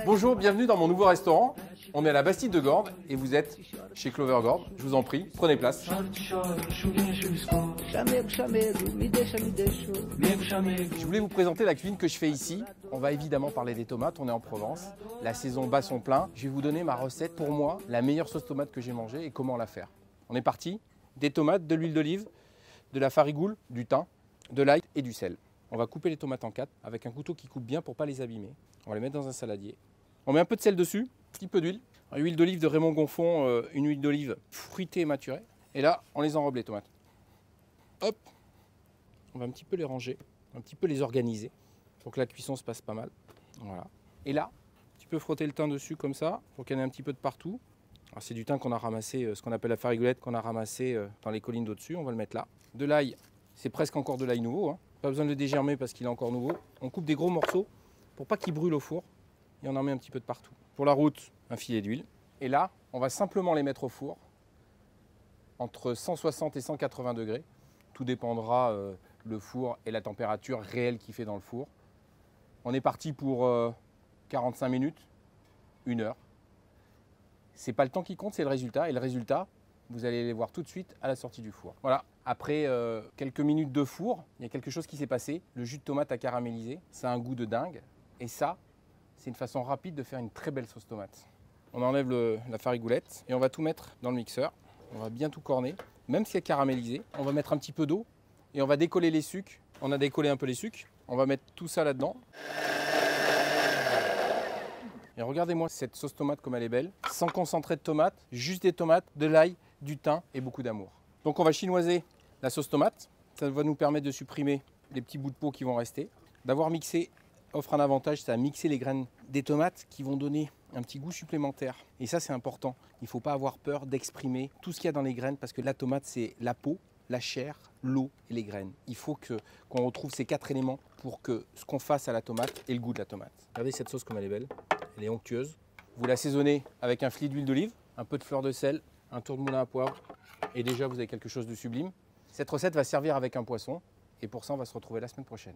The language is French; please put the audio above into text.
Bonjour, bienvenue dans mon nouveau restaurant. On est à la Bastide de Gordes et vous êtes chez Clover Gordes. Je vous en prie, prenez place. Je voulais vous présenter la cuisine que je fais ici. On va évidemment parler des tomates, on est en Provence. La saison bat son plein. Je vais vous donner ma recette, pour moi, la meilleure sauce tomate que j'ai mangée et comment la faire. On est parti. Des tomates, de l'huile d'olive, de la farigoule, du thym, de l'ail et du sel. On va couper les tomates en 4 avec un couteau qui coupe bien pour ne pas les abîmer. On va les mettre dans un saladier. On met un peu de sel dessus, un petit peu d'huile. Une huile d'olive de Raymond Gonfond, une huile d'olive fruitée et maturée. Et là, on les enrobe les tomates. Hop, on va un petit peu les ranger, un petit peu les organiser pour que la cuisson se passe pas mal. Voilà. Et là, tu peux frotter le thym dessus comme ça pour qu'il y en ait un petit peu de partout. C'est du thym qu'on a ramassé, ce qu'on appelle la farigoulette, qu'on a ramassé dans les collines d'au-dessus. On va le mettre là. De l'ail, c'est presque encore de l'ail nouveau. Pas besoin de le dégermer parce qu'il est encore nouveau. On coupe des gros morceaux pour pas qu'il brûle au four. Et on en met un petit peu de partout. Pour la route, un filet d'huile. Et là, on va simplement les mettre au four entre 160 et 180 degrés. Tout dépendra le four et la température réelle qu'il fait dans le four. On est parti pour 45 minutes, 1 heure. C'est pas le temps qui compte, c'est le résultat. Et le résultat, vous allez les voir tout de suite à la sortie du four. Voilà, après quelques minutes de four, il y a quelque chose qui s'est passé. Le jus de tomate a caramélisé, ça a un goût de dingue. Et ça, c'est une façon rapide de faire une très belle sauce tomate. On enlève la farigoulette et on va tout mettre dans le mixeur. On va bien tout corner. Même si c'est caramélisé, on va mettre un petit peu d'eau et on va décoller les sucs. On a décollé un peu les sucs. On va mettre tout ça là-dedans. Et regardez-moi cette sauce tomate comme elle est belle. Sans concentré de tomate, juste des tomates, de l'ail, du thym et beaucoup d'amour. Donc on va chinoiser la sauce tomate. Ça va nous permettre de supprimer les petits bouts de peau qui vont rester. D'avoir mixé offre un avantage, c'est à mixer les graines des tomates qui vont donner un petit goût supplémentaire. Et ça, c'est important. Il ne faut pas avoir peur d'exprimer tout ce qu'il y a dans les graines parce que la tomate, c'est la peau, la chair, l'eau et les graines. Il faut qu'on retrouve ces 4 éléments pour que ce qu'on fasse à la tomate ait le goût de la tomate. Regardez cette sauce comme elle est belle. Elle est onctueuse. Vous l'assaisonnez avec un filet d'huile d'olive, un peu de fleur de sel, un tour de moulin à poivre et déjà vous avez quelque chose de sublime. Cette recette va servir avec un poisson et pour ça on va se retrouver la semaine prochaine.